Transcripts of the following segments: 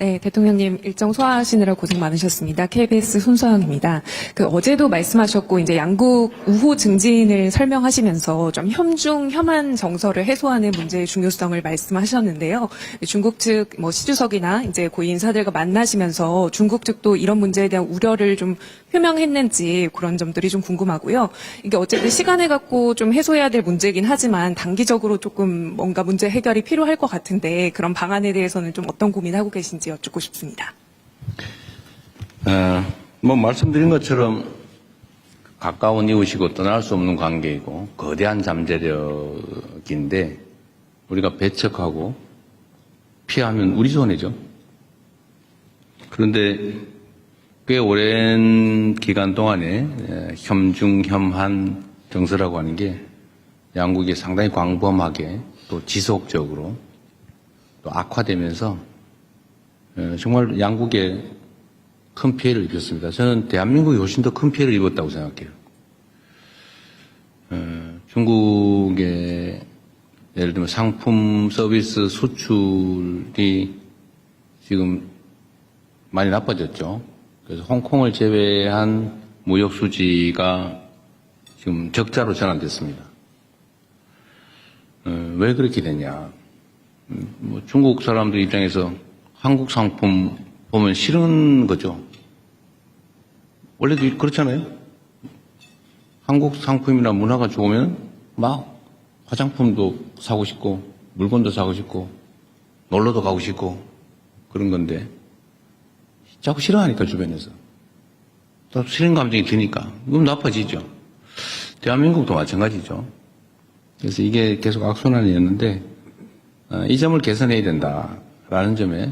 네, 대통령님 일정 소화하시느라 고생 많으셨습니다. KBS 손소영입니다. 어제도 말씀하셨고 이제 양국 우호 증진을 설명하시면서 좀 혐중 혐한 정서를 해소하는 문제의 중요성을 말씀하셨는데요. 중국 측 시 주석이나 이제 고위 인사들과 만나시면서 중국 측도 이런 문제에 대한 우려를 좀 표명했는지 그런 점들이 좀 궁금하고요. 이게 어쨌든 시간을 갖고 좀 해소해야 될 문제이긴 하지만 단기적으로 조금 뭔가 문제 해결이 필요할 것 같은데 그런 방안에 대해서는 좀 어떤 고민하고 계신지 여쭙고 싶습니다. 말씀드린 것처럼 가까운 이웃이고 떠날 수 없는 관계이고 거대한 잠재력인데 우리가 배척하고 피하면 우리 손해죠. 그런데 꽤 오랜 기간 동안에 혐중혐한 정서라고 하는 게 양국이 상당히 광범하게 또 지속적으로 또 악화되면서 정말 양국에 큰 피해를 입혔습니다. 저는 대한민국이 훨씬 더 큰 피해를 입었다고 생각해요. 중국의 예를 들면 상품 서비스 수출이 지금 많이 나빠졌죠. 그래서 홍콩을 제외한 무역 수지가 지금 적자로 전환됐습니다. 왜 그렇게 됐냐? 중국 사람들 입장에서 한국 상품 보면 싫은 거죠. 원래도 그렇잖아요. 한국 상품이나 문화가 좋으면 막 화장품도 사고 싶고 물건도 사고 싶고 놀러도 가고 싶고 그런 건데 자꾸 싫어하니까 주변에서 또 싫은 감정이 드니까 그럼 나빠지죠. 대한민국도 마찬가지죠. 그래서 이게 계속 악순환이었는데 이 점을 개선해야 된다라는 점에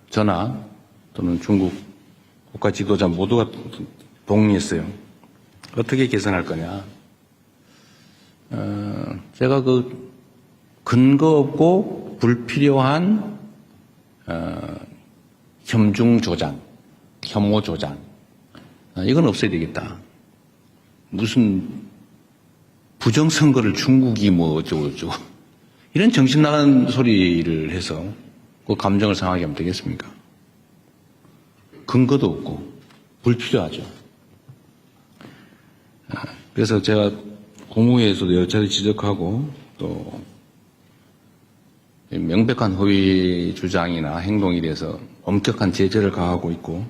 저나 또는 중국 국가 지도자 모두가 동의했어요. 어떻게 개선할 거냐. 제가 근거 없고 불필요한 혐중 조장, 혐오 조장 이건 없어야 되겠다. 무슨 부정선거를 중국이 어쩌고 이런 정신 나간 소리를 해서 그 감정을 상하게 하면 되겠습니까? 근거도 없고 불필요하죠. 그래서 제가 국무회에서도 여러 차례 지적하고 또 명백한 허위 주장이나 행동에 대해서 엄격한 제재를 가하고 있고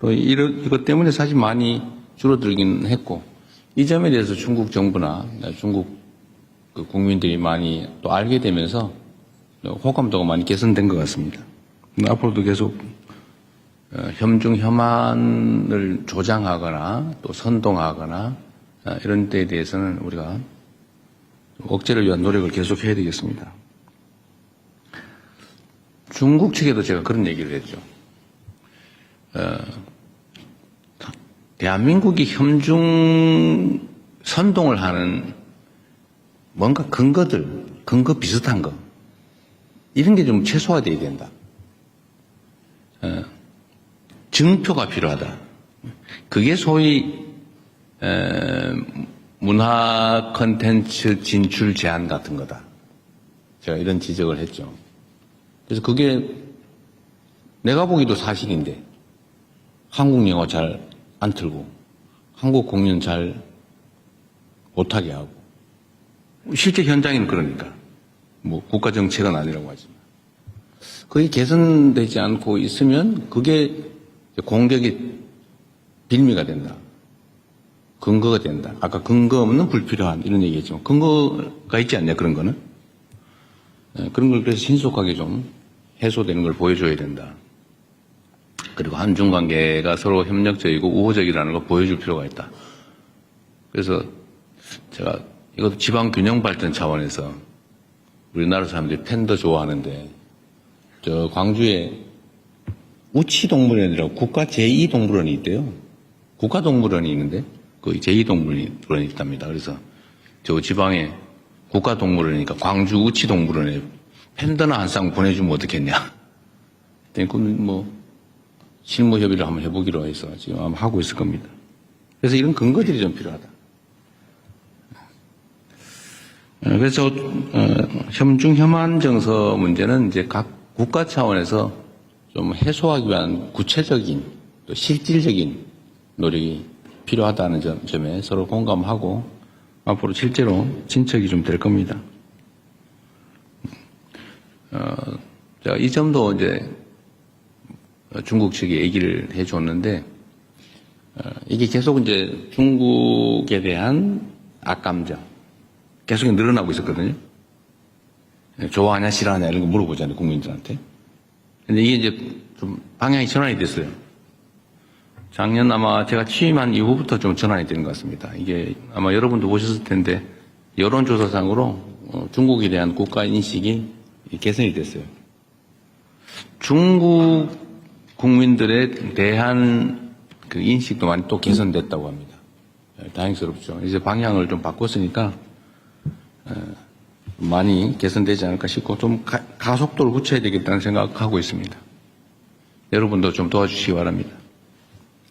또 이것 때문에 사실 많이 줄어들긴 했고 이 점에 대해서 중국 정부나 중국 국민들이 많이 또 알게 되면서 호감도가 많이 개선된 것 같습니다. 앞으로도 계속 혐중 혐한을 조장하거나 또 선동하거나 이런 데에 대해서는 우리가 억제를 위한 노력을 계속해야 되겠습니다. 중국 측에도 제가 그런 얘기를 했죠. 대한민국이 혐중 선동을 하는 뭔가 근거 비슷한 거 이런 게 좀 최소화되어야 된다. 증표가 필요하다. 그게 소위 문화 콘텐츠 진출 제한 같은 거다. 제가 이런 지적을 했죠. 그래서 그게 내가 보기도 사실인데 한국 영화 잘 안 틀고 한국 공연 잘 못하게 하고 실제 현장에는 그러니까 국가 정책은 아니라고 하지만 그게 개선되지 않고 있으면 그게 공격의 빌미가 된다. 근거가 된다. 아까 근거 없는 불필요한 이런 얘기했지만 근거가 있지 않냐 그런 거는. 그런 걸 그래서 신속하게 좀 해소되는 걸 보여줘야 된다. 그리고 한중 관계가 서로 협력적이고 우호적이라는 걸 보여줄 필요가 있다. 그래서 제가 이것도 지방 균형 발전 차원에서 우리나라 사람들이 팬더 좋아하는데 저 광주에 우치동물원이라고 국가 제2동물원이 있대요. 국가동물원이 있는데 거의 제2동물원이 있답니다. 그래서 저 지방에 국가동물원이니까 광주 우치동물원에 팬더나 한 쌍 보내주면 어떻겠냐. 그랬더니 실무 협의를 한번 해보기로 해서 지금 아마 하고 있을 겁니다. 그래서 이런 근거들이 좀 필요하다. 그래서 혐중 혐한 정서 문제는 이제 각 국가 차원에서 좀 해소하기 위한 구체적인 또 실질적인 노력이 필요하다는 점에 서로 공감하고 앞으로 실제로 진척이 좀 될 겁니다. 제가 이 점도 이제 중국 측이 얘기를 해줬는데 이게 계속 이제 중국에 대한 악감정 계속 늘어나고 있었거든요. 좋아하냐 싫어하냐 이런 거 물어보잖아요, 국민들한테. 근데 이게 이제 좀 방향이 전환이 됐어요. 작년 아마 제가 취임한 이후부터 좀 전환이 되는 것 같습니다. 이게 아마 여러분도 보셨을 텐데 여론조사상으로 중국에 대한 국가 인식이 개선이 됐어요. 중국 국민들에 대한 그 인식도 많이 또 개선됐다고 합니다. 다행스럽죠. 이제 방향을 좀 바꿨으니까 많이 개선되지 않을까 싶고 좀 가속도를 붙여야 되겠다는 생각하고 있습니다. 여러분도 좀 도와주시기 바랍니다.